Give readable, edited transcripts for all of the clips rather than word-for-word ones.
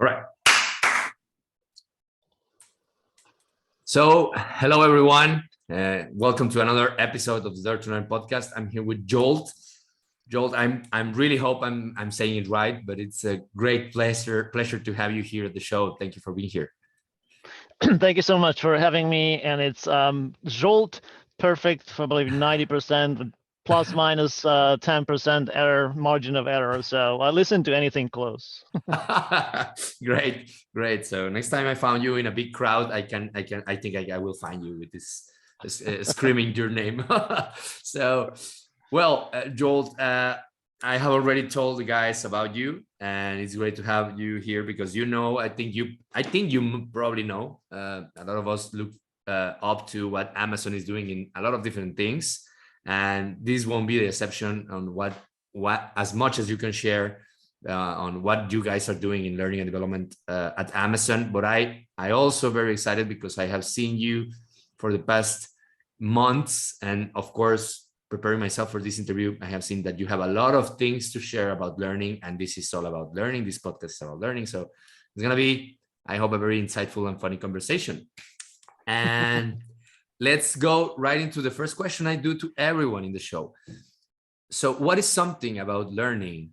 All right. So, hello everyone. Welcome to another episode of the Dare to Learn podcast. I'm here with Zsolt. Zsolt, I'm really hope I'm saying it right, but it's a great pleasure to have you here at the show. Thank you for being here. Thank you so much for having me. And it's Zsolt, perfect for, I believe, 90%, plus minus 10% error, margin of error. So I listen to anything close. Great. So next time I found you in a big crowd, I think I will find you with this screaming your name. So, well, Zsolt, I have already told the guys about you, and it's great to have you here because I think you probably know. A lot of us look up to what Amazon is doing in a lot of different things, and this won't be the exception on what as much as you can share on what you guys are doing in learning and development at Amazon. But I also very excited because I have seen you for the past months, and of course, preparing myself for this interview, I have seen that you have a lot of things to share about learning, and this is all about learning. This podcast is about learning. So it's going to be, I hope, a very insightful and funny conversation. And let's go right into the first question I do to everyone in the show. So what is something about learning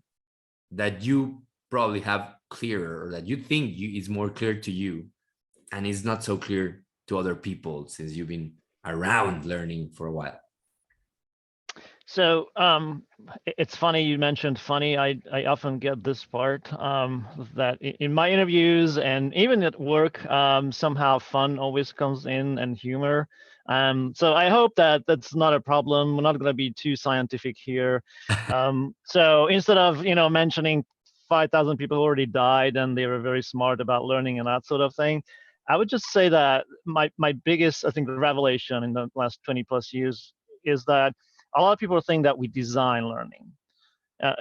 that you probably have clearer, or that you think is more clear to you and is not so clear to other people since you've been around learning for a while? So it's funny you mentioned funny. I often get this part that in my interviews and even at work, somehow fun always comes in, and humor. So I hope that that's not a problem. We're not going to be too scientific here. So instead of mentioning 5,000 people who already died and they were very smart about learning and that sort of thing, I would just say that my biggest, I think, revelation in the last 20 plus years is that a lot of people think that we design learning.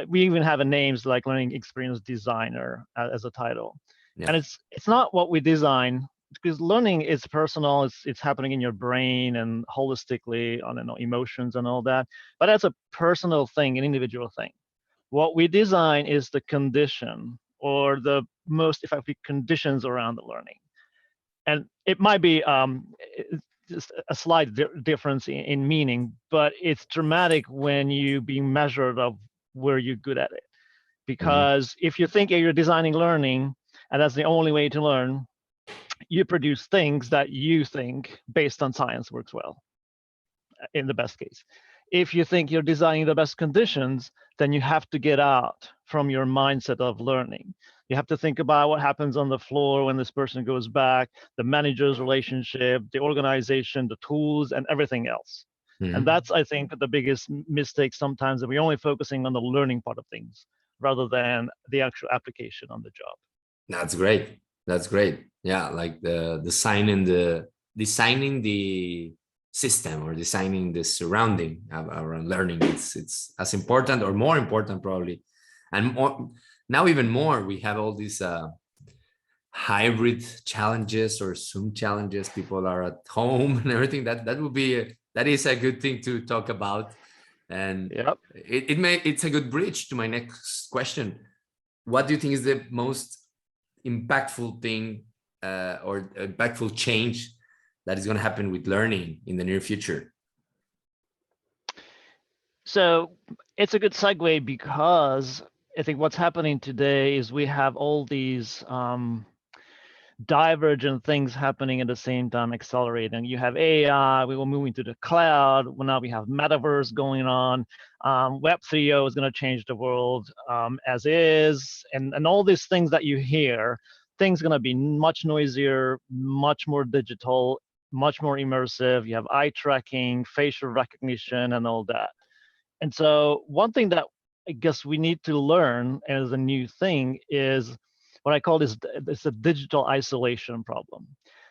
We even have a names like learning experience designer as a title. Yeah. And it's not what we design, because learning is personal. It's happening in your brain and holistically on emotions and all that. But that's a personal thing, an individual thing. What we design is the condition or the most effective conditions around the learning. And it might be just a slight difference in meaning, but it's dramatic when you being measured of where you're good at it. Because if you think you're designing learning and that's the only way to learn, you produce things that you think based on science works well, in the best case. If you think you're designing the best conditions, then you have to get out from your mindset of learning. You have to think about what happens on the floor when this person goes back, the manager's relationship, the organization, the tools, and everything else. And that's, I think, the biggest mistake sometimes, that we're only focusing on the learning part of things rather than the actual application on the job. That's great. Yeah, like the designing the system or designing the surrounding around learning. It's as important or more important probably. And more, now even more, we have all these hybrid challenges or Zoom challenges. People are at home and everything. That is a good thing to talk about. And yep. It's a good bridge to my next question. What do you think is the most impactful thing or impactful change that is going to happen with learning in the near future? So it's a good segue, because I think what's happening today is we have all these divergent things happening at the same time, accelerating. You have AI, we will move into the cloud. Well, now we have metaverse going on. Web 3.0 is going to change the world as is. And all these things that you hear, things going to be much noisier, much more digital, much more immersive. You have eye tracking, facial recognition, and all that. And so one thing that I guess we need to learn as a new thing is what I call this a digital isolation problem.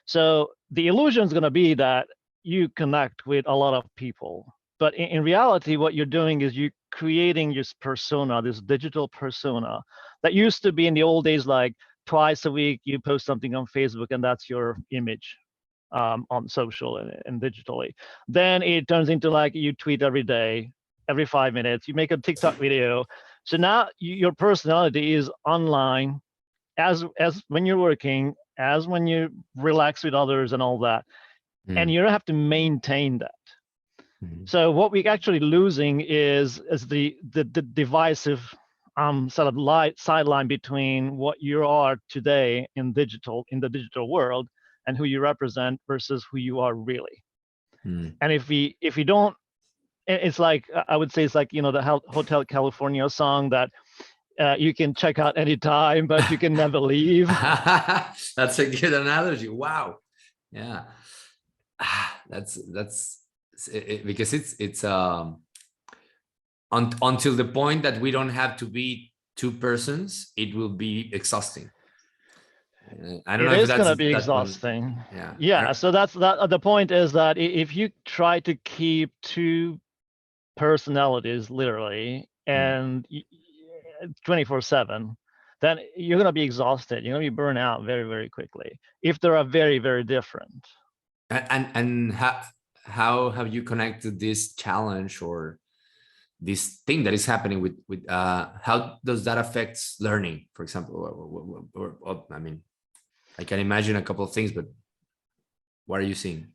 So the illusion is going to be that you connect with a lot of people. But in reality, what you're doing is you're creating this persona, this digital persona that used to be in the old days, like twice a week, you post something on Facebook and that's your image on social and digitally. Then it turns into like you tweet every day, every 5 minutes, you make a TikTok video. So now your personality is online as when you're working, as when you relax with others and all that, and you don't have to maintain that. So what we're actually losing is the divisive sort of sideline between what you are today in the digital world and who you represent versus who you are really. And if we don't, it's like, I would say it's like, the Hotel California song that you can check out anytime, but you can never leave. That's a good analogy. Wow. Yeah. That's because it's until the point that we don't have to be two persons, it will be exhausting. I don't know if it's going to that's be that exhausting. one. Yeah. So that's the point is that if you try to keep two personalities literally and 24/7, then you're going to be exhausted. You're going to be burned out very, very quickly if they are very, very different. And how have you connected this challenge or this thing that is happening with how does that affect learning, for example? Or I mean, I can imagine a couple of things, but what are you seeing?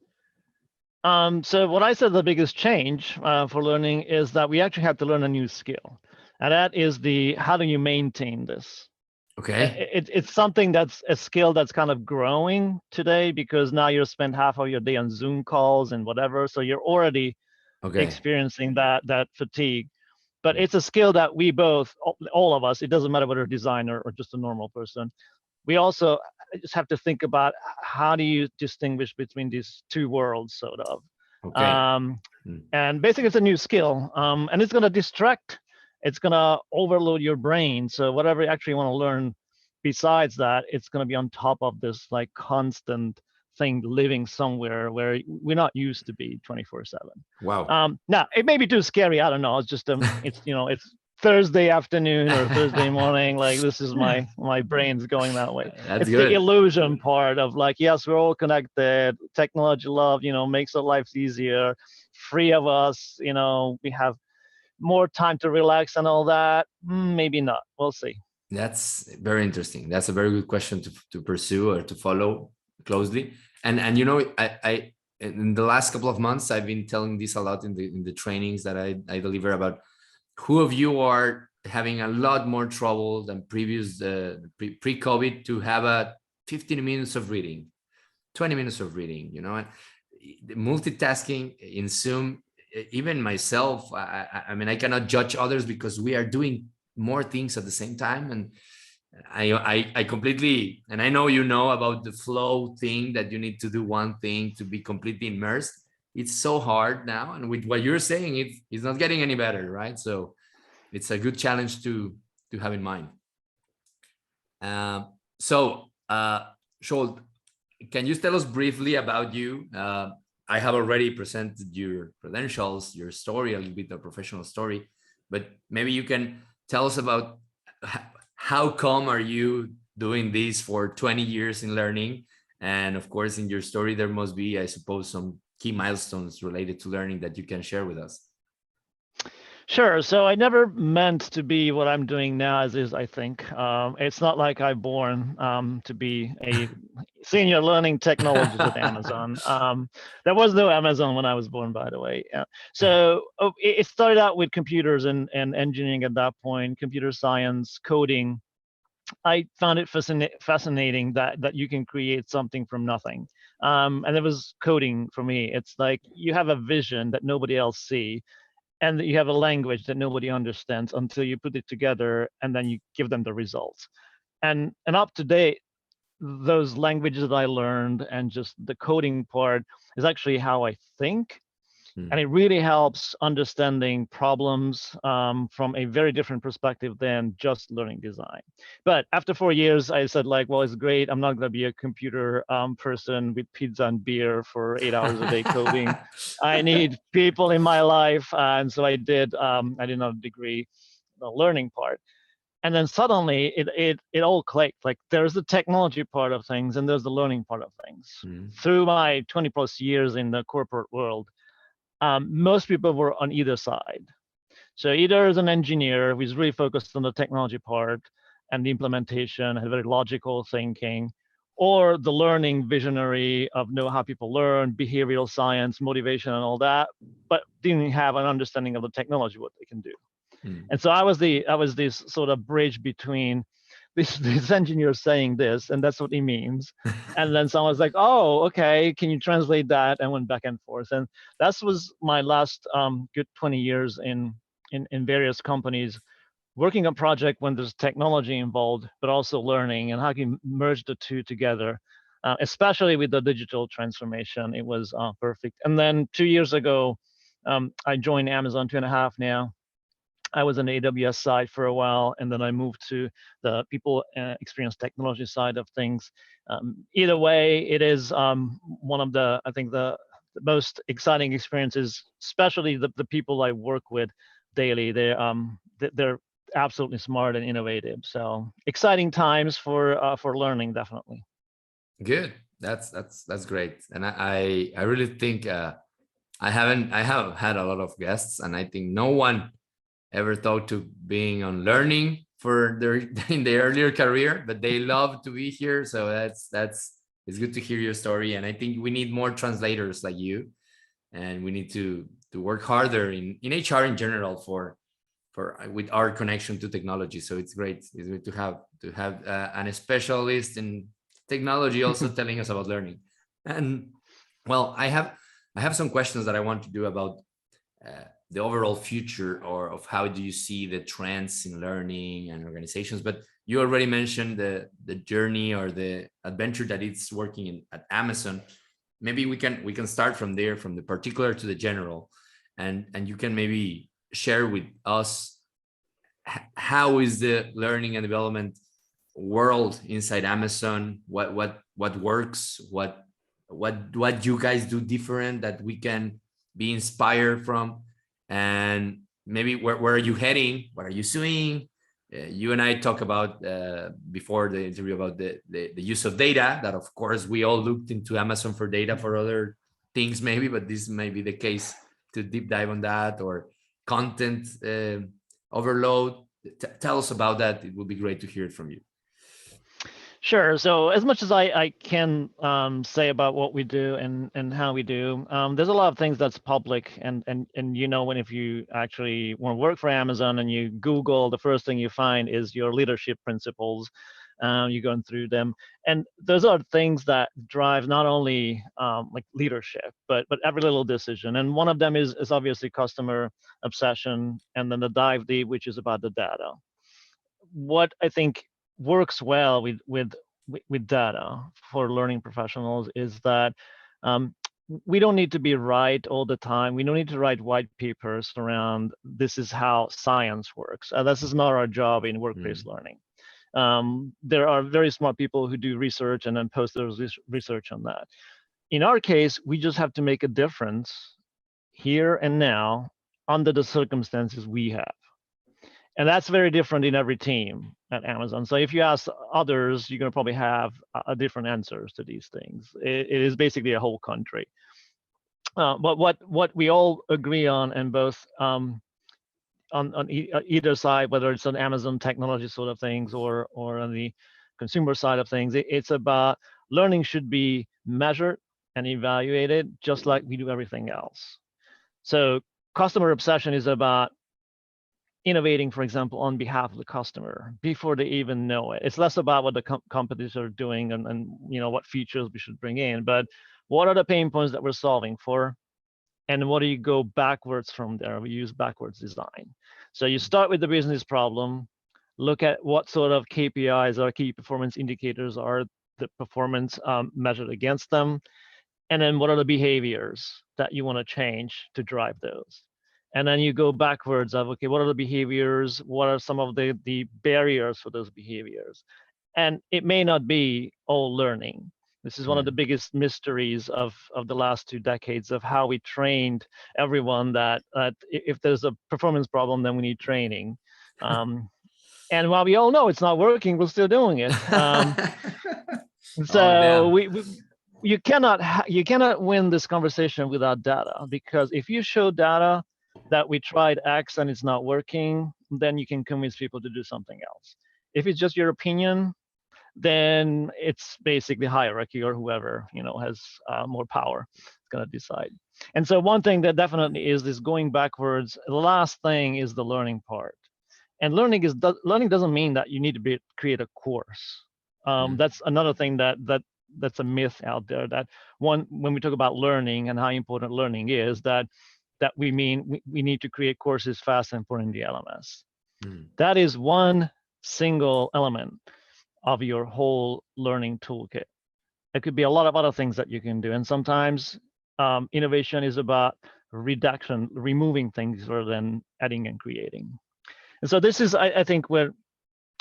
So what I said the biggest change for learning is that we actually have to learn a new skill, and that is how do you maintain this? Okay. It's something that's a skill that's kind of growing today because now you spend half of your day on Zoom calls and whatever, so you're already experiencing that fatigue. But it's a skill that we both, all of us, it doesn't matter whether a designer or just a normal person, we also just have to think about how do you distinguish between these two worlds, sort of. And basically, it's a new skill, and it's going to distract. It's going to overload your brain. So whatever you actually want to learn besides that, it's going to be on top of this like constant thing living somewhere where we're not used to be 24/7. Wow. Now it may be too scary. I don't know. It's just it's Thursday afternoon or Thursday morning. Like this is my brain's going that way. It's good. The illusion part of like, yes, we're all connected. Technology, love, makes our lives easier. Free of us, we have more time to relax and all that. Maybe not. We'll see. That's very interesting. That's a very good question to pursue or to follow closely. And I in the last couple of months, I've been telling this a lot in the trainings that I deliver about who of you are having a lot more trouble than previous pre-COVID to have a 15 minutes of reading, 20 minutes of reading, and multitasking in Zoom. Even myself, I mean, I cannot judge others because we are doing more things at the same time. And I completely, and I know about the flow thing that you need to do one thing to be completely immersed. It's so hard now. And with what you're saying, it's not getting any better, right? So it's a good challenge to have in mind. Zsolt, can you tell us briefly about you? I have already presented your credentials, your story, a little bit of professional story, but maybe you can tell us about how come are you doing this for 20 years in learning? And of course, in your story, there must be, I suppose, some key milestones related to learning that you can share with us. Sure. So I never meant to be what I'm doing now as is, I think. It's not like I'm born to be a senior learning technologist at Amazon. There was no Amazon when I was born, by the way. So it started out with computers and engineering at that point, computer science, coding. I found it fascinating that you can create something from nothing. And it was coding for me. It's like you have a vision that nobody else sees, and you have a language that nobody understands until you put it together and then you give them the results. And up to date, those languages that I learned and just the coding part is actually how I think. And it really helps understanding problems from a very different perspective than just learning design. But after 4 years, I said, like, well, it's great. I'm not going to be a computer person with pizza and beer for 8 hours a day coding. I need people in my life. And so I did not a degree, the learning part. And then suddenly it all clicked. Like there's the technology part of things and there's the learning part of things. Through my 20 plus years in the corporate world, most people were on either side. So either as an engineer who's really focused on the technology part, and the implementation, had very logical thinking, or the learning visionary of know how people learn, behavioral science, motivation, and all that, but didn't have an understanding of the technology, what they can do. And so I was this sort of bridge between this engineer saying this, and that's what he means. And then someone was like, oh, okay, can you translate that? And went back and forth. And that was my last good 20 years in various companies, working on project when there's technology involved, but also learning, and how can you merge the two together, especially with the digital transformation. It was perfect. And then 2 years ago, I joined Amazon, 2.5 now. I was on the AWS side for a while, and then I moved to the people experience technology side of things. Either way, it is one of the, I think, the most exciting experiences, especially the people I work with daily. They're absolutely smart and innovative. So exciting times for learning, definitely. Good. That's great. And I really think I have had a lot of guests, and I think no one ever thought to being on learning for their in their earlier career, but they love to be here. So that's it's good to hear your story. And I think we need more translators like you, and we need to work harder in HR in general for with our connection to technology. So it's great to have an specialist in technology also telling us about learning. And well, I have some questions that I want to do about the overall future, or of how do you see the trends in learning and organizations. But you already mentioned the journey or the adventure that it's working at Amazon. Maybe we can start from there, from the particular to the general, and you can maybe share with us how is the learning and development world inside Amazon, what works, what you guys do different that we can be inspired from, and maybe where are you heading, what are you seeing. You and I talk about before the interview about the use of data, that of course we all looked into Amazon for data for other things maybe, but this may be the case to deep dive on that, or content overload. Tell us about that. It would be great to hear it from you. Sure. So as much as I can say about what we do and how we do, there's a lot of things that's public, and when if you actually want to work for Amazon and you Google, the first thing you find is your leadership principles. You're going through them, and those are things that drive not only like leadership, but every little decision. And one of them is obviously customer obsession, and then the dive deep, which is about the data. What I think works well with data for learning professionals is that we don't need to be right all the time. We don't need to write white papers around this is how science works. This is not our job in workplace learning. There are very smart people who do research and then post their research on that. In our case, we just have to make a difference here and now under the circumstances we have. And that's very different in every team at Amazon. So if you ask others, you're going to probably have different answers to these things. It is basically a whole country. But what we all agree on, and both on either side, whether it's on Amazon technology sort of things or on the consumer side of things, it's about learning should be measured and evaluated just like we do everything else. So customer obsession is about innovating, for example, on behalf of the customer before they even know it. It's less about what the companies are doing and what features we should bring in, but what are the pain points that we're solving for, and what do you go backwards from there? We use backwards design. So you start with the business problem, look at what sort of KPIs or key performance indicators are the performance measured against them, and then what are the behaviors that you want to change to drive those. And then you go backwards of, okay, what are the behaviors? What are some of the barriers for those behaviors? And it may not be all learning. This is one of the biggest mysteries of the last 2 decades of how we trained everyone that if there's a performance problem, then we need training. And while we all know it's not working, we're still doing it. So you cannot win this conversation without data, because if you show data that we tried X and it's not working, then you can convince people to do something else. If it's just your opinion, then it's basically hierarchy, or whoever has more power is going to decide. And so one thing that definitely is this going backwards. The last thing is the learning part. And learning doesn't mean that you need to create a course. That's another thing that's a myth out there. That when we talk about learning and how important learning is, that we mean we need to create courses fast and put in the LMS. That is one single element of your whole learning toolkit. It could be a lot of other things that you can do. And sometimes innovation is about reduction, removing things rather than adding and creating. And so this is, I think, where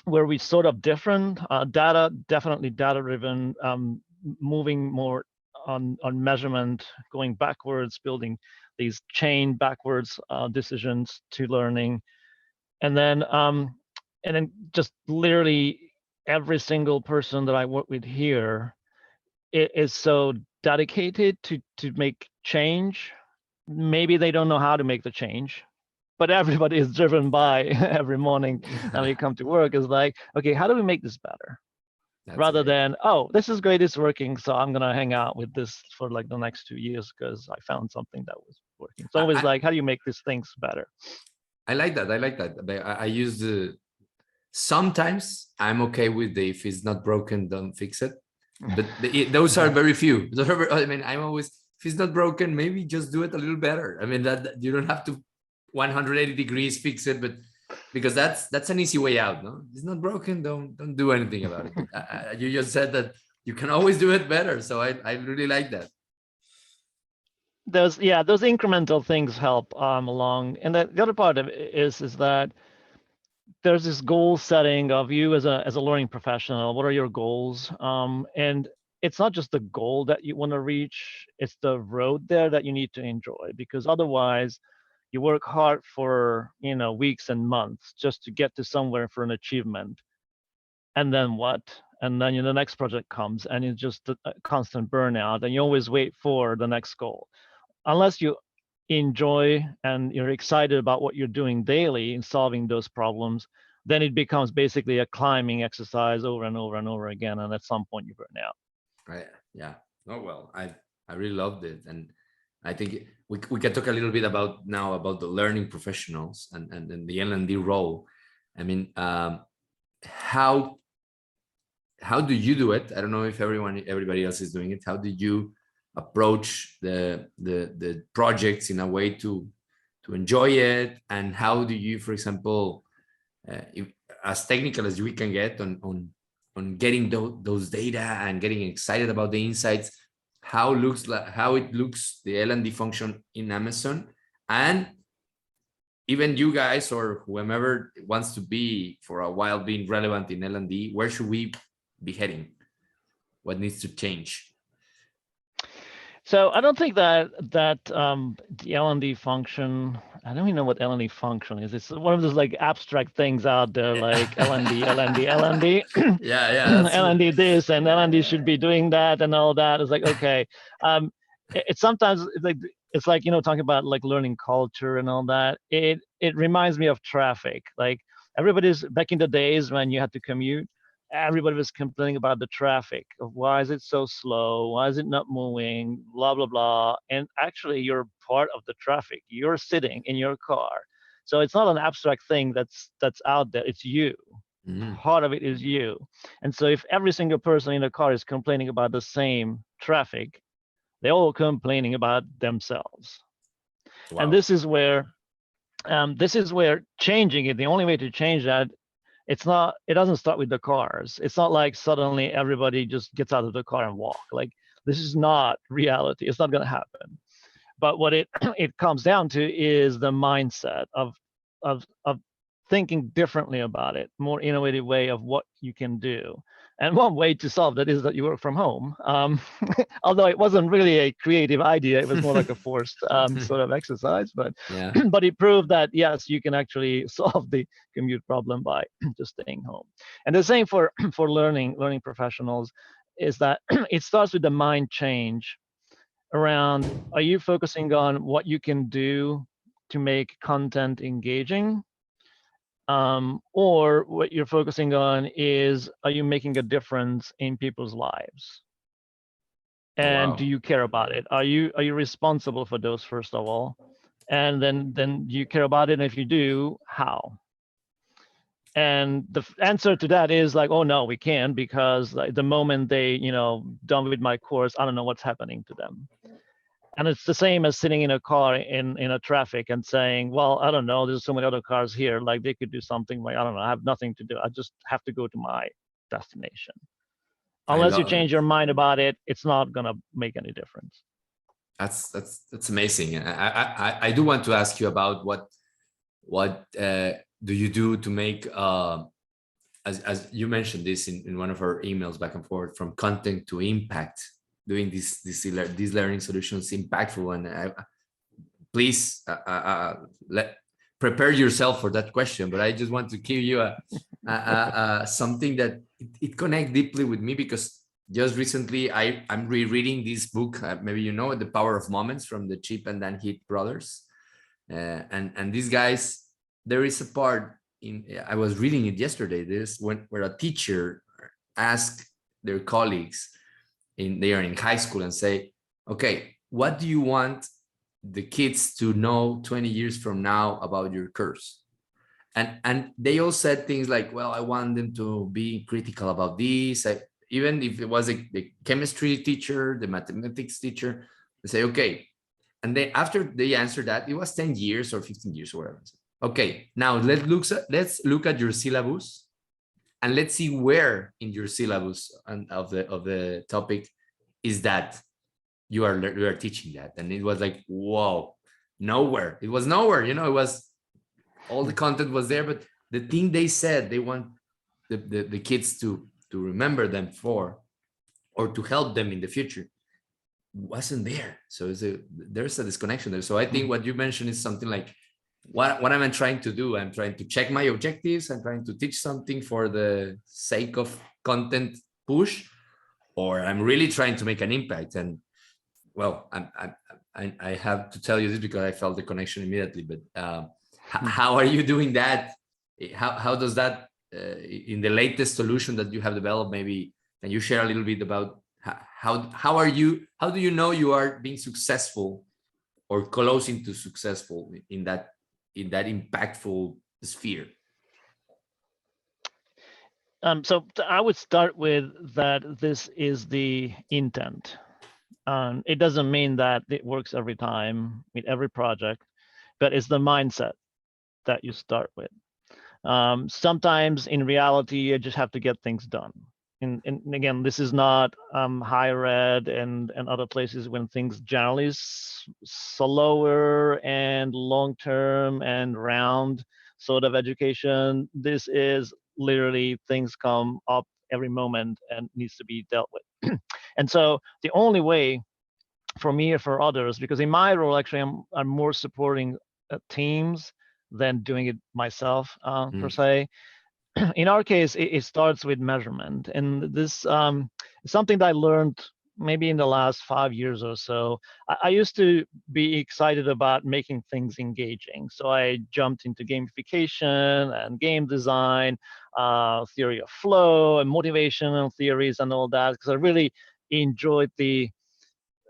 we sort of different. Definitely data-driven, moving more on measurement, going backwards, building these chain backwards decisions to learning. And then just literally every single person that I work with here is so dedicated to make change. Maybe they don't know how to make the change, but everybody is driven by every morning when we come to work is like, okay, how do we make this better? Rather than, oh, this is great, it's working, so I'm gonna hang out with this for like the next 2 years because I found something that was working. It's always like, how do you make these things better? I like that. I use the sometimes I'm okay with the if it's not broken, don't fix it. But those are very few. I mean, I'm always, if it's not broken, maybe just do it a little better. I mean, that you don't have to 180 degrees fix it, but because that's an easy way out. No, it's not broken, don't do anything about it. You just said that you can always do it better, so I really like that. Those incremental things help along. And the other part of it is that there's this goal setting of you as a learning professional. What are your goals? And it's not just the goal that you want to reach, it's the road there that you need to enjoy, because otherwise you work hard for weeks and months just to get to somewhere for an achievement. And then what? And then the next project comes and it's just a constant burnout, and you always wait for the next goal. Unless you enjoy and you're excited about what you're doing daily in solving those problems, then it becomes basically a climbing exercise over and over and over again, and at some point you burn out. Right. Yeah. Oh well, I really loved it, and I think we can talk a little bit about the learning professionals and the L&D role. I mean, how do you do it? I don't know if everybody else is doing it. How do you approach the projects in a way to enjoy it, and how do you, for example, as technical as we can get on getting those data and getting excited about the insights, how it looks the L&D function in Amazon, and even you guys or whomever wants to be for a while being relevant in L&D, where should we be heading? What needs to change? So I don't think that the L&D function, I don't even know what L&D function is. It's one of those like abstract things out there, like L&D. Yeah. L&D this and L&D should be doing that and all that. It's like, okay. It's sometimes it's like talking about like learning culture and all that. It reminds me of traffic. Like everybody's back in the days when you had to commute, everybody was complaining about the traffic. Why is it so slow? Why is it not moving? Blah, blah, blah. And actually, you're part of the traffic. You're sitting in your car. So it's not an abstract thing that's out there. It's you. Part of it is you. And so if every single person in the car is complaining about the same traffic, they're all complaining about themselves. Wow. And this is where changing it, the only way to change that, it doesn't start with the cars. It's not like suddenly everybody just gets out of the car and walk. Like, this is not reality. It's not going to happen. But what it comes down to is the mindset of thinking differently about it, more innovative way of what you can do. And one way to solve that is that you work from home. Although it wasn't really a creative idea, it was more like a forced sort of exercise. But yeah. But it proved that yes, you can actually solve the commute problem by just staying home. And the same for learning professionals is that it starts with the mind change around, are you focusing on what you can do to make content engaging? Or what you're focusing on is, are you making a difference in people's lives? Oh, And do wow. you care about it? Are you responsible for those, first of all? And then do you care about it? And if you do, how? And the answer to that is like, oh no, we can't, because like, the moment they done with my course, I don't know what's happening to them. And it's the same as sitting in a car in a traffic and saying, well, I don't know, there's so many other cars here, like they could do something, like I don't know, I have nothing to do, I just have to go to my destination. I Unless you love change it. your mind about it, it's not gonna make any difference. That's amazing. I do want to ask you about what do you do to make as you mentioned this in one of our emails back and forth, from content to impact, doing these learning solutions impactful. And please prepare yourself for that question, but I just want to give you something that it connects deeply with me, because just recently I'm rereading this book, maybe you know it, The Power of Moments, from the Chip and Dan Heath brothers. And these guys, there is a part in, I was reading it yesterday, there's where a teacher asked their colleagues, they are in high school, and say, okay, what do you want the kids to know 20 years from now about your course? And they all said things like, well, I want them to be critical about this. Even if it was the chemistry teacher, the mathematics teacher, they say, okay. And then after they answered that, it was 10 years or 15 years or whatever. Okay, now let's look at your syllabus, and let's see where in your syllabus and of the topic is that you are teaching that. And it was like, whoa, nowhere. It was nowhere. It was, all the content was there, but the thing they said they want the kids to remember them for, or to help them in the future, wasn't there. So there's a disconnection there. So I think what you mentioned is something like, what am I trying to do? I'm trying to check my objectives. I'm trying to teach something for the sake of content push, or I'm really trying to make an impact. And well, I have to tell you this because I felt the connection immediately. But how are you doing that? How does that in the latest solution that you have developed? Maybe can you share a little bit about how do you know you are being successful or closing to successful in that impactful sphere? So I would start with that this is the intent. It doesn't mean that it works every time with every project, but it's the mindset that you start with. Sometimes in reality, you just have to get things done. And again, this is not higher ed and other places when things generally slower and long-term and round sort of education. This is literally things come up every moment and needs to be dealt with. And so the only way for me or for others, because in my role, actually, I'm more supporting teams than doing it myself per se. In our case, it starts with measurement. And this is something that I learned maybe in the last 5 years or so. I used to be excited about making things engaging. So I jumped into gamification and game design, theory of flow and motivational theories and all that, because I really enjoyed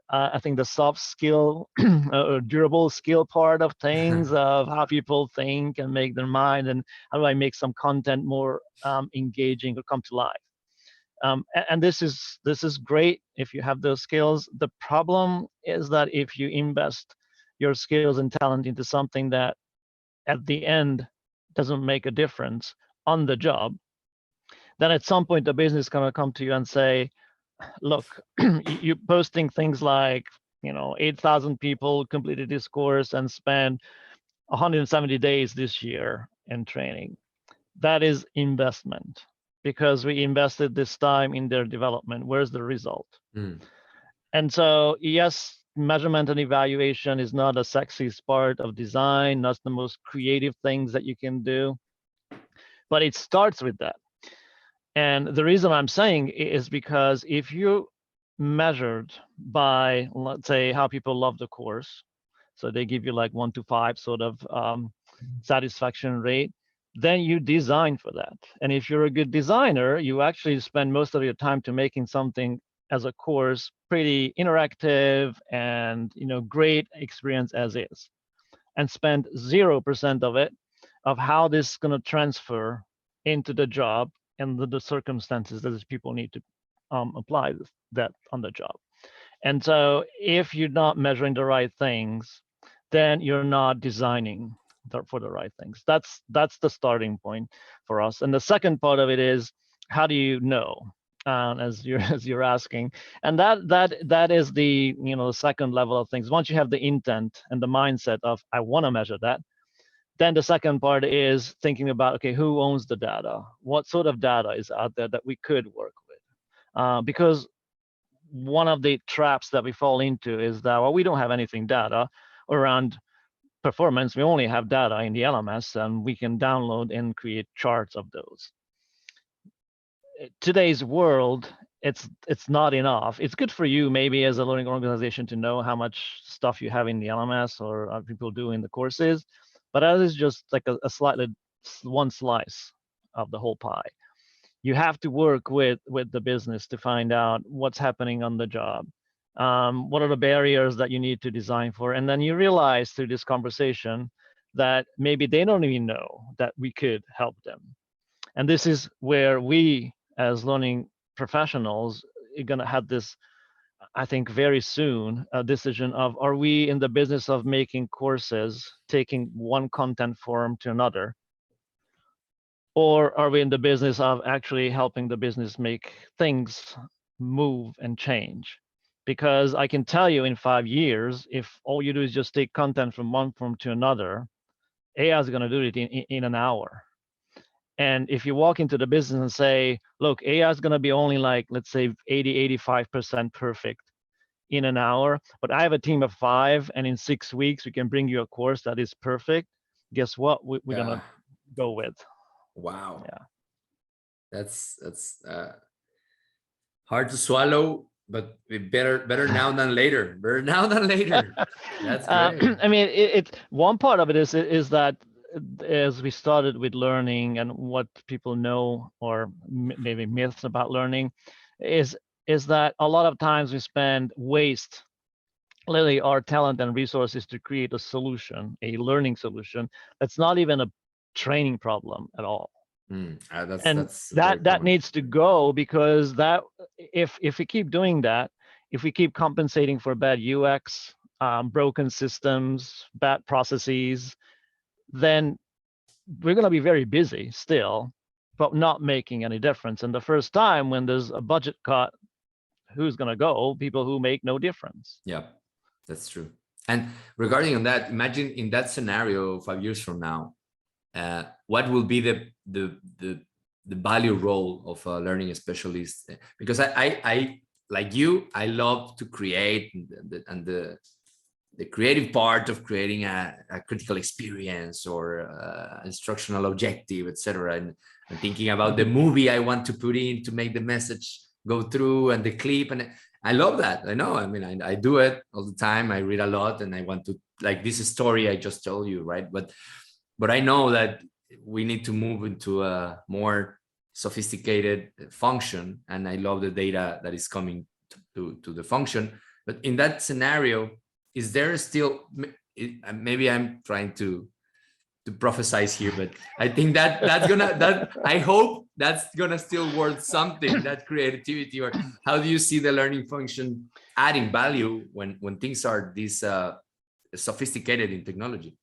I think the soft skill or durable skill part of things, of how people think and make their mind, and how do I make some content more engaging or come to life. And this is great if you have those skills. The problem is that if you invest your skills and talent into something that at the end doesn't make a difference on the job, then at some point the business is going to come to you and say, look, you're posting things like, 8,000 people completed this course and spent 170 days this year in training. That is investment, because we invested this time in their development. Where's the result? And so, yes, measurement and evaluation is not a sexiest part of design, not the most creative things that you can do, but it starts with that. And the reason I'm saying is because if you measured by, let's say, how people love the course, so they give you like 1 to 5 sort of satisfaction rate, then you design for that. And if you're a good designer, you actually spend most of your time to making something as a course pretty interactive and great experience as is, and spend 0% of it of how this is going to transfer into the job and the circumstances that these people need to apply that on the job. And so if you're not measuring the right things, then you're not designing for the right things. That's the starting point for us. And the second part of it is, how do you know? As you're asking, and that is the the second level of things. Once you have the intent and the mindset of I want to measure that, then the second part is thinking about, okay, who owns the data? What sort of data is out there that we could work with? Because one of the traps that we fall into is that, well, we don't have anything data around performance. We only have data in the LMS, and we can download and create charts of those. Today's world, it's not enough. It's good for you maybe as a learning organization to know how much stuff you have in the LMS or people do in the courses, but that is just like a slightly one slice of the whole pie. You have to work with the business to find out what's happening on the job. What are the barriers that you need to design for? And then you realize through this conversation that maybe they don't even know that we could help them. And this is where we, as learning professionals, are going to have this, I think, very soon, a decision of, are we in the business of making courses, taking one content form to another? Or are we in the business of actually helping the business make things move and change? Because I can tell you in 5 years, if all you do is just take content from one form to another, AI is going to do it in an hour. And if you walk into the business and say, look, AI is going to be only like, let's say 80-85% perfect in an hour, but I have a team of 5, and in 6 weeks, we can bring you a course that is perfect. Guess what? We're going to go with. Wow. Yeah. That's hard to swallow, but better now than later. Better now than later. That's great. I mean, it's one part of it is that as we started with learning and what people know, or maybe myths about learning, is that a lot of times we waste literally our talent and resources to create a solution, a learning solution that's not even a training problem at all. That's that needs to go, because that if we keep doing that, if we keep compensating for bad UX, broken systems, bad processes, then we're going to be very busy still, but not making any difference. And the first time when there's a budget cut, who's going to go? People who make no difference. Yeah, that's true. And regarding on that, imagine in that scenario 5 years from now, what will be the value role of a learning specialist? Because I like you, I love to create, and the creative part of creating a critical experience or instructional objective, etc. And thinking about the movie I want to put in to make the message go through, and the clip, and I love that. I know. I mean, I do it all the time. I read a lot, and I want to, like this story I just told you, right? But I know that we need to move into a more sophisticated function, and I love the data that is coming to the function. But in that scenario, is there still, maybe I'm trying to prophesize here, but I think I hope that's gonna still worth something, that creativity. Or how do you see the learning function adding value when things are this sophisticated in technology?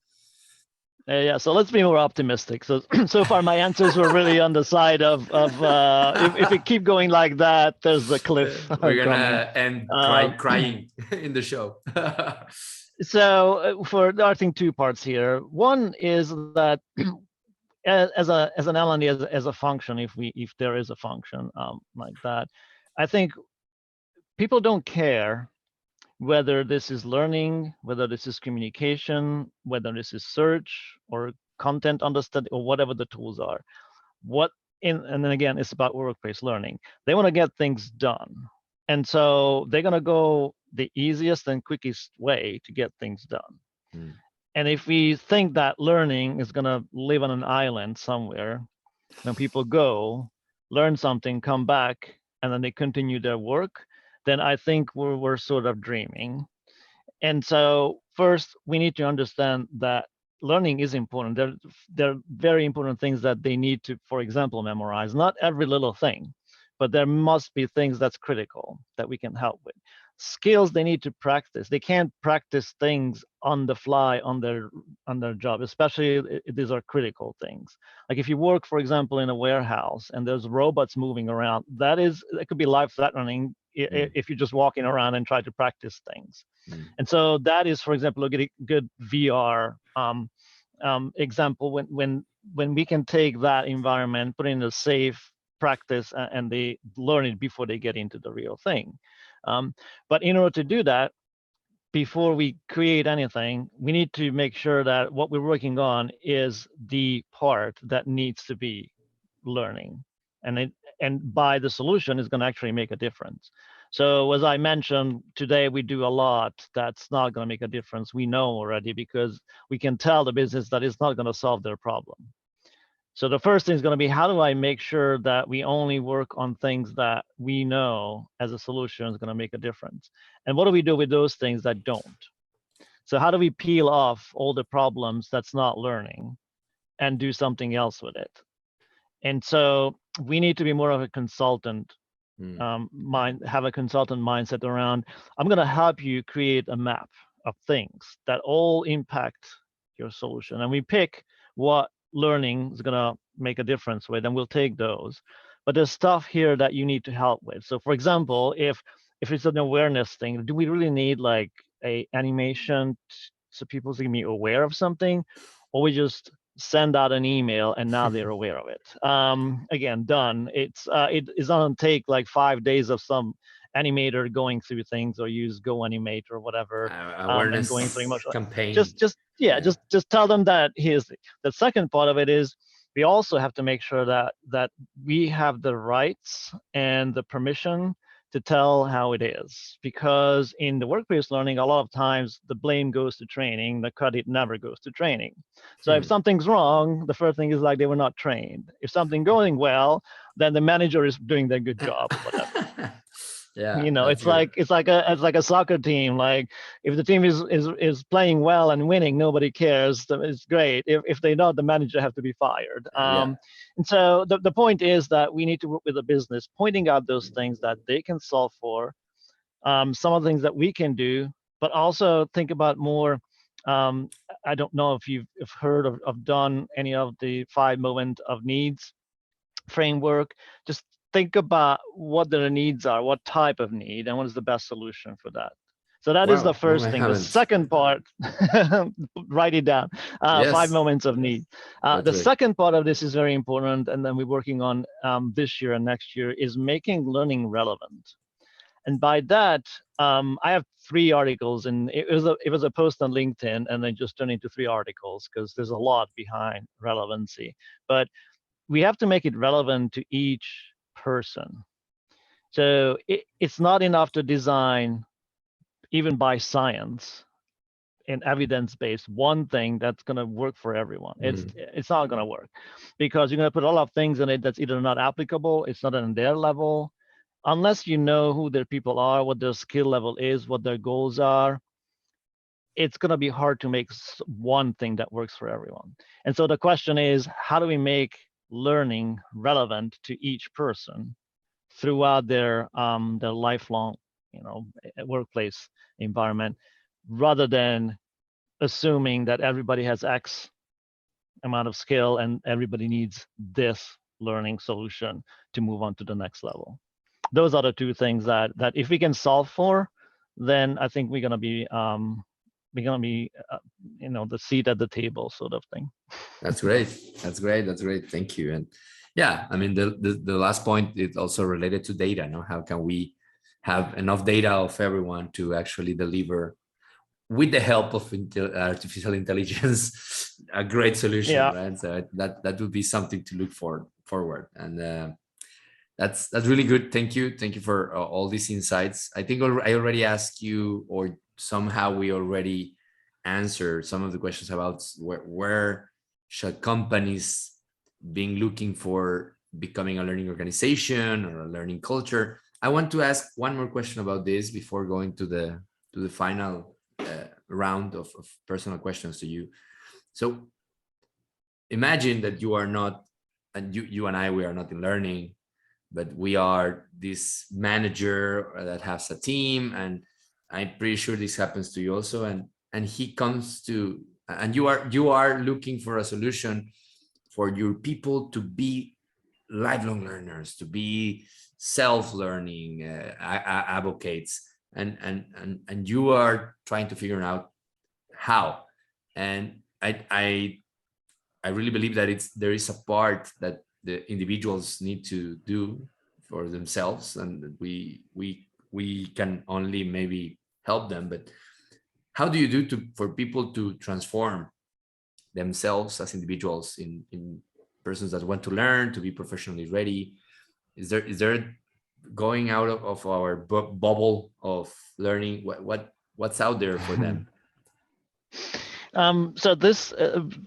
Yeah, so let's be more optimistic. So far, my answers were really on the side of if we keep going like that, there's a cliff. We're gonna end crying in the show. So I think 2 parts here. One is that as an element, as a function, if there is a function like that, I think people don't care whether this is learning, whether this is communication, whether this is search or content understanding, or whatever the tools are. And then again, it's about workplace learning. They want to get things done. And so they're going to go the easiest and quickest way to get things done. And if we think that learning is going to live on an island somewhere, when people go, learn something, come back, and then they continue their work, then I think we're sort of dreaming. And so first, we need to understand that learning is important. There are very important things that they need to, for example, memorize. Not every little thing, but there must be things that's critical that we can help with. Skills they need to practice. They can't practice things on the fly on their job, especially if these are critical things. Like if you work, for example, in a warehouse and there's robots moving around, it could be life-threatening if you're just walking around and try to practice things. And so that is, for example, a good VR example when we can take that environment, put in a safe practice, and they learn it before they get into the real thing. But in order to do that, before we create anything, we need to make sure that what we're working on is the part that needs to be learning, and by the solution is going to actually make a difference. So as I mentioned, today we do a lot that's not going to make a difference. We know already because we can tell the business that it's not going to solve their problem. So the first thing is going to be, how do I make sure that we only work on things that we know as a solution is going to make a difference? And what do we do with those things that don't? So how do we peel off all the problems that's not learning and do something else with it? And so we need to be more of a consultant have a consultant mindset around, I'm going to help you create a map of things that all impact your solution. And we pick what learning is going to make a difference with, and we'll take those. But there's stuff here that you need to help with. So for example, if it's an awareness thing, do we really need like a animation so people can be aware of something, or we just send out an email and now they're aware of it? Again, done. It doesn't take like 5 days of some animator going through things, or use Go Animate or whatever, and going through awareness emotional. campaign. Just tell them that here's the second part of it is, we also have to make sure that we have the rights and the permission to tell how it is, because in the workplace learning, a lot of times the blame goes to training, the credit never goes to training. So if something's wrong, the first thing is like they were not trained. If something going well, then the manager is doing their good job or whatever. Yeah, it's like a soccer team. Like if the team is playing well and winning, nobody cares. It's great. If they don't, the manager have to be fired. And so the point is that we need to work with the business, pointing out those things that they can solve for, some of the things that we can do, but also think about more. I don't know if you've heard of done any of the 5 moment of needs framework. Just think about what their needs are, what type of need, and what is the best solution for that. So that is the first thing. The second part, write it down, 5 moments of need. The second part of this is very important, and then we're working on this year and next year, is making learning relevant. And by that, I have 3 articles, and it was a post on LinkedIn, and then just turned into 3 articles because there's a lot behind relevancy. But we have to make it relevant to each person. So it's not enough to design, even by science and evidence-based, one thing that's going to work for everyone. It's not going to work, because you're going to put a lot of things in it that's either not applicable, it's not on their level, unless you know who their people are, what their skill level is, what their goals are. It's going to be hard to make one thing that works for everyone. And so the question is, how do we make learning relevant to each person throughout their lifelong, workplace environment, rather than assuming that everybody has X amount of skill and everybody needs this learning solution to move on to the next level. Those are the 2 things that if we can solve for, then I think we're going to be the seat at the table sort of thing. That's great. Thank you. And yeah, I mean, the last point is also related to data. How can we have enough data of everyone to actually deliver, with the help of artificial intelligence, a great solution, right? So that would be something to look forward. And that's really good. Thank you for all these insights. I think I already asked you, or somehow we already answer some of the questions about where should companies being looking for becoming a learning organization or a learning culture. I want to ask one more question about this before going to the final round of personal questions to you. So imagine that you are not, and you and I, we are not in learning, but we are this manager that has a team, and I'm pretty sure this happens to you also. And he comes to, and you are looking for a solution for your people to be lifelong learners, to be self-learning advocates, and you are trying to figure out how. And I really believe that there is a part that the individuals need to do for themselves, and we can only maybe help them. But how do you do for people to transform themselves as individuals in persons that want to learn, to be professionally ready? Is there going out of our bubble of learning? What's out there for them? So this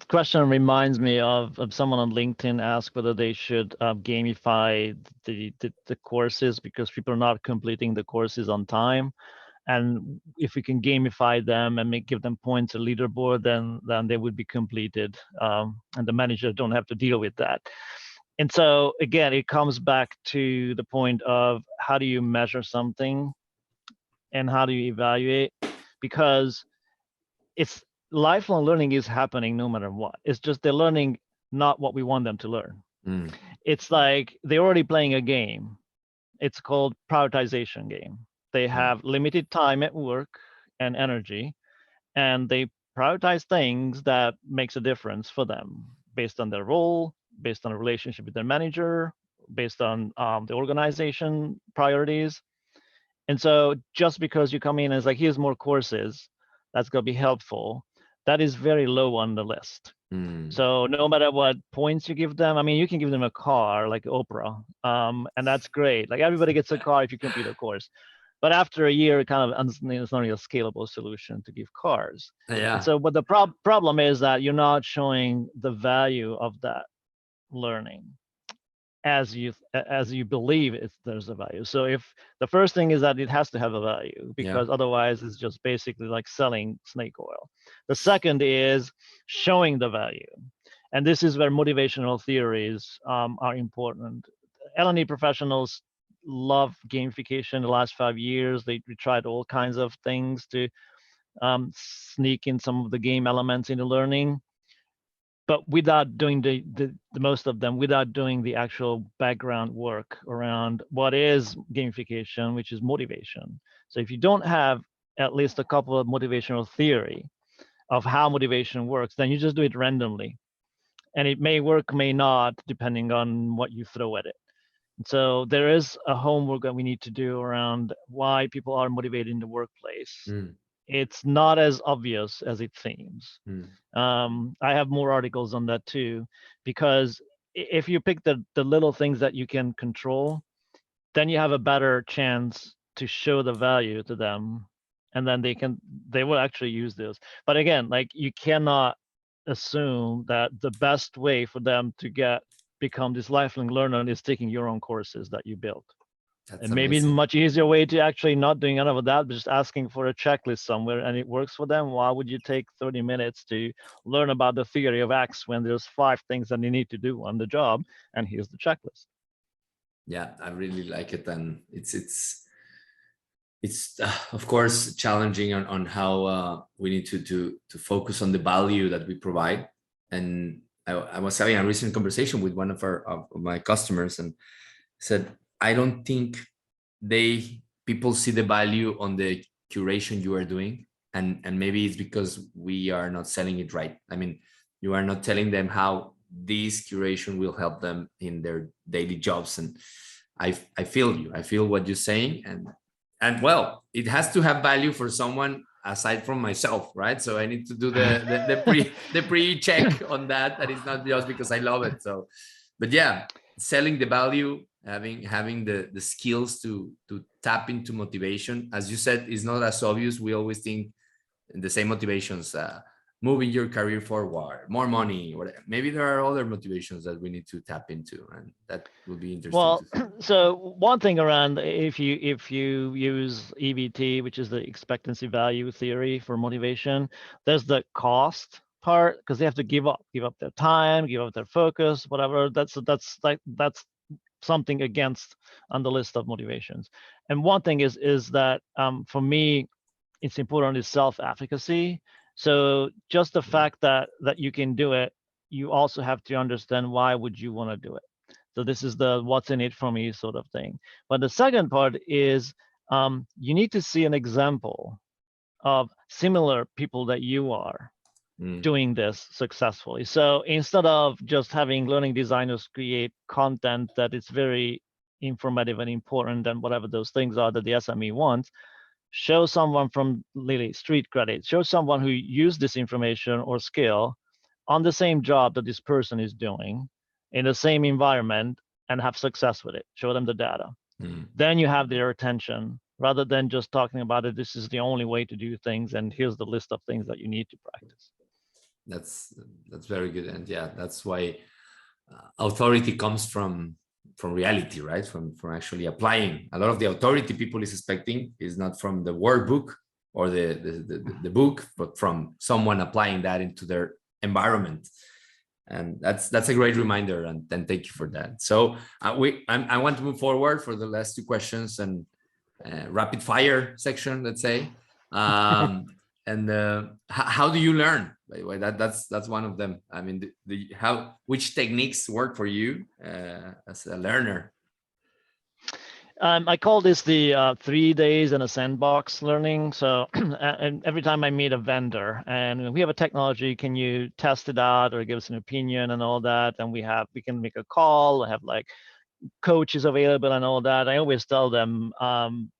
question reminds me of someone on LinkedIn asked whether they should gamify the courses because people are not completing the courses on time. And if we can gamify them and give them points or leaderboard, then they would be completed, and the manager don't have to deal with that. And so again, it comes back to the point of how do you measure something and how do you evaluate? Because it's lifelong learning is happening no matter what. It's just they're learning not what we want them to learn. It's like they're already playing a game. It's called prioritization game. They have limited time at work and energy, and they prioritize things that makes a difference for them based on their role, based on a relationship with their manager, based on the organization priorities. And so just because you come in and it's like, here's more courses, that's going to be helpful, that is very low on the list. So no matter what points you give them, I mean, you can give them a car like Oprah, and that's great. Like everybody gets a car if you complete a course. But after a year, it kind of it's not really a scalable solution to give cars. Yeah. And so, but the problem is that you're not showing the value of that learning as you believe there's a value. So if the first thing is that it has to have a value, because otherwise it's just basically like selling snake oil. The second is showing the value. And this is where motivational theories are important. L&E professionals love gamification the last 5 years. They tried all kinds of things to sneak in some of the game elements into learning, but without doing the most of them, without doing the actual background work around what is gamification, which is motivation. So if you don't have at least a couple of motivational theory of how motivation works, then you just do it randomly. And it may work, may not, depending on what you throw at it. So there is a homework that we need to do around why people are motivated in the workplace. It's not as obvious as it seems. I have more articles on that too, because if you pick the little things that you can control, then you have a better chance to show the value to them, and then they will actually use this. But again, like you cannot assume that the best way for them to become this lifelong learner is taking your own courses that you built. That's and maybe amazing. much easier way to actually not doing any of that, but just asking for a checklist somewhere and it works for them. Why would you take 30 minutes to learn about the theory of X when there's 5 things that you need to do on the job, and here's the checklist? Yeah, I really like it, and it's of course challenging on how we need to focus on the value that we provide. And I was having a recent conversation with one of my customers, and said, I don't think people see the value on the curation you are doing, and maybe it's because we are not selling it right. I mean, you are not telling them how this curation will help them in their daily jobs. And I feel you. I feel what you're saying, and well, it has to have value for someone aside from myself, right? So I need to do the pre check on that. That is not just because I love it. So, but yeah, selling the value, having the skills to tap into motivation, as you said, is not as obvious. We always think the same motivations, moving your career forward, more money, or maybe there are other motivations that we need to tap into, and that will be interesting Well, to see. so one thing around, if you use EVT, which is the expectancy value theory for motivation, there's the cost part, because they have to give up their time, give up their focus, whatever. That's something against on the list of motivations. And one thing is that for me, it's important is self-efficacy. So just the fact that you can do it, you also have to understand why would you want to do it. So this is the what's in it for me sort of thing. But the second part is you need to see an example of similar people that you are doing this successfully. So instead of just having learning designers create content that is very informative and important and whatever those things are that the SME wants, show someone from Lily street credit, show someone who used this information or skill on the same job that this person is doing in the same environment and have success with it. Show them the data. Then you have their attention rather than just talking about it. This is the only way to do things, and here's the list of things that you need to practice. That's very good, and yeah, that's why authority comes from reality, right? From actually applying. A lot of the authority people is expecting is not from the word book or the book, but from someone applying that into their environment. And that's a great reminder, and thank you for that. So I want to move forward for the last two questions and rapid fire section, let's say. And how do you learn? By the way, that's one of them. I mean, which techniques work for you as a learner? I call this the 3 days in a sandbox learning. So and every time I meet a vendor and we have a technology, can you test it out or give us an opinion and all that? And we can make a call, have like coaches available and all that. I always tell them,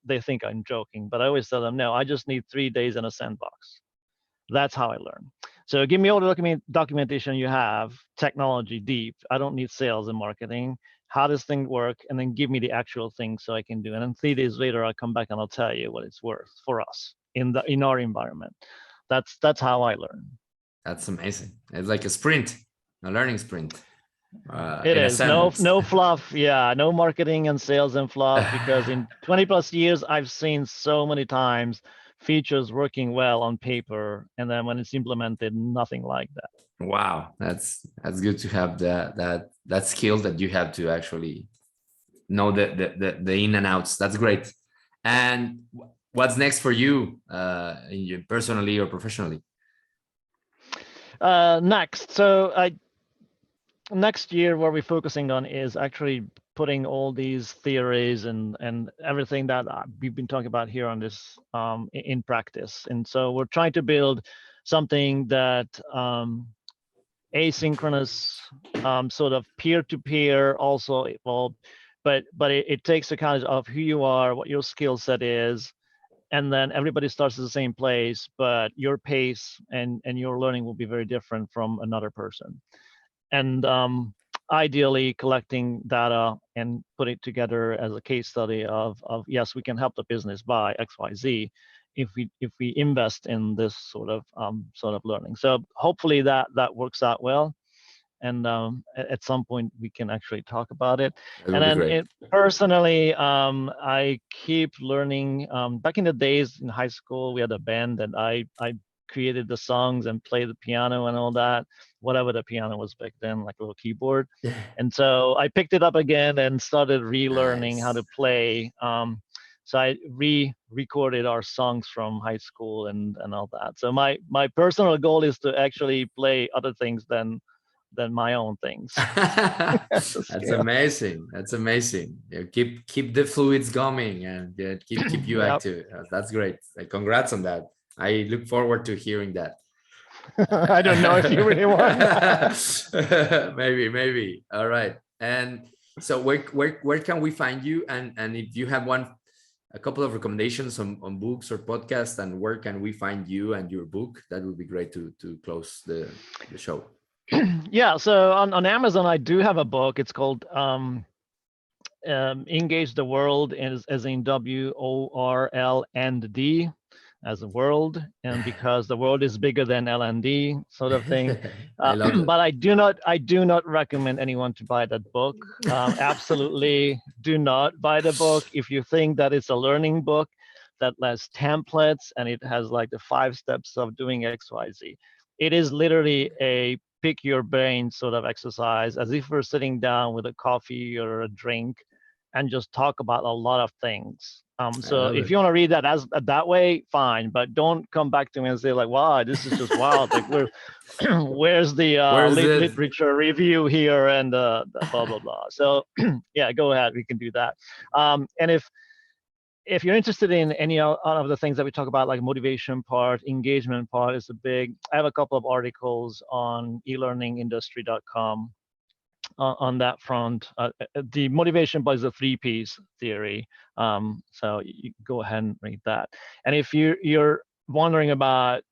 they think I'm joking, but I always tell them, no, I just need 3 days in a sandbox. That's how I learn. So give me all the documentation you have, technology deep. I don't need sales and marketing. How does thing work? And then give me the actual thing so I can do it. And then 3 days later, I'll come back and I'll tell you what it's worth for us in our environment. That's how I learn. That's amazing. It's like a sprint, a learning sprint. It is no fluff. Yeah, no marketing and sales and fluff, because in 20 plus years, I've seen so many times features working well on paper, and then when it's implemented, nothing like that. Wow, that's good to have that skill that you have to actually know the in and outs. That's great. And what's next for you, personally or professionally? Next, so next year, what we're focusing on is actually putting all these theories and everything that we've been talking about here on this in practice. And so we're trying to build something that asynchronous, sort of peer-to-peer also evolved, but it takes account of who you are, what your skill set is, and then everybody starts at the same place, but your pace and your learning will be very different from another person. And ideally collecting data and put it together as a case study of yes, we can help the business by XYZ if we invest in this sort of learning. So hopefully that works out well, and at some point we can actually talk about it. And then personally, I keep learning. Back in the days in high school, we had a band, and I created the songs and played the piano and all that, whatever the piano was back then, like a little keyboard. And so I picked it up again and started relearning how to play. So I re-recorded our songs from high school and all that. So my personal goal is to actually play other things than my own things. That's amazing. That's amazing. Keep the fluids going and keep you active. That's great. Congrats on that. I look forward to hearing that. I don't know if you really want. Maybe. All right. And so where can we find you? And if you have a couple of recommendations on books or podcasts, and where can we find you and your book? That would be great to close the show. Yeah. So on Amazon, I do have a book. It's called Engage the World, as in WORLD. as a world, and because the world is bigger than L&D sort of thing. I love it. But I do not recommend anyone to buy that book. Absolutely do not buy the book. If you think that it's a learning book that has templates and it has like the 5 steps of doing XYZ, it is literally a pick your brain sort of exercise, as if we're sitting down with a coffee or a drink and just talk about a lot of things. So if you want to read that as that way, fine, but don't come back to me and say like, wow, this is just wild. Like, where's the literature review here and the blah, blah, blah. So yeah, go ahead, we can do that. And if you're interested in any of the things that we talk about, like motivation part, engagement part is a big, I have a couple of articles on elearningindustry.com on that front. The motivation part is a 3Ps theory. So you go ahead and read that. And if you're wondering about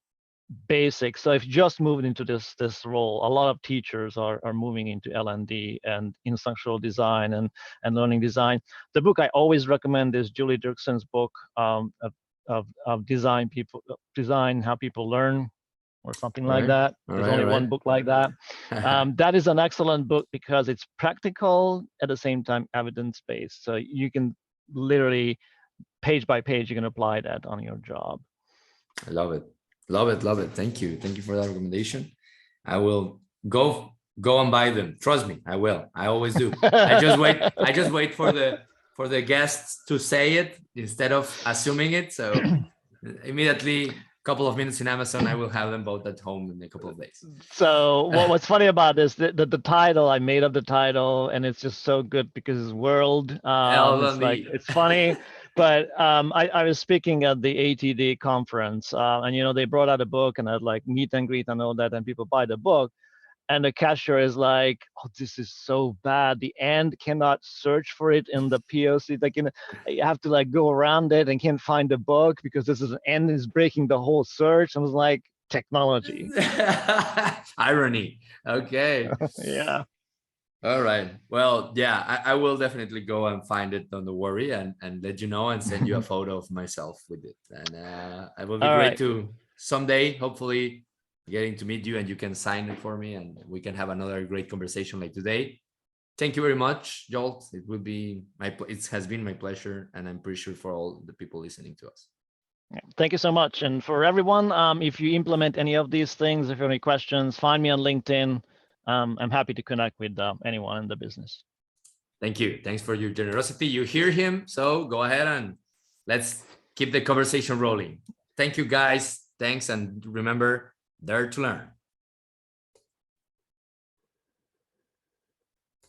basics, so if you just moved into this role, a lot of teachers are moving into L&D and instructional design and learning design. The book I always recommend is Julie Dirksen's book of design how people learn, or something like that. There's only one book like that. That is an excellent book because it's practical, at the same time evidence-based. So you can literally, page by page, you can apply that on your job. I love it. Love it. Love it. Thank you. Thank you for that recommendation. I will go and buy them. Trust me, I will. I always do. I just wait for the guests to say it instead of assuming it. So immediately, couple of minutes in Amazon, I will have them both at home in a couple of days. So what's funny about this, the title, I made up the title, and it's just so good because it's world. It's funny. But I was speaking at the ATD conference, and they brought out a book, and I had like meet and greet and all that, and people buy the book. And the cashier is like, "Oh, this is so bad. The end cannot search for it in the POC. Like, you have to like go around it and can't find the book because this is an end is breaking the whole search." And I was like, technology. Irony. Okay. Yeah. All right. Well, yeah, I will definitely go and find it. Don't worry, and let you know and send you a photo of myself with it. And it will be great to someday, hopefully, getting to meet you, and you can sign it for me, and we can have another great conversation like today. Thank you very much, Zsolt. It has been my pleasure, and I'm pretty sure for all the people listening to us. Thank you so much. And for everyone, if you implement any of these things, if you have any questions, find me on LinkedIn. I'm happy to connect with anyone in the business. Thank you. Thanks for your generosity. You hear him, so go ahead and let's keep the conversation rolling. Thank you, guys. Thanks, and remember, dare to learn.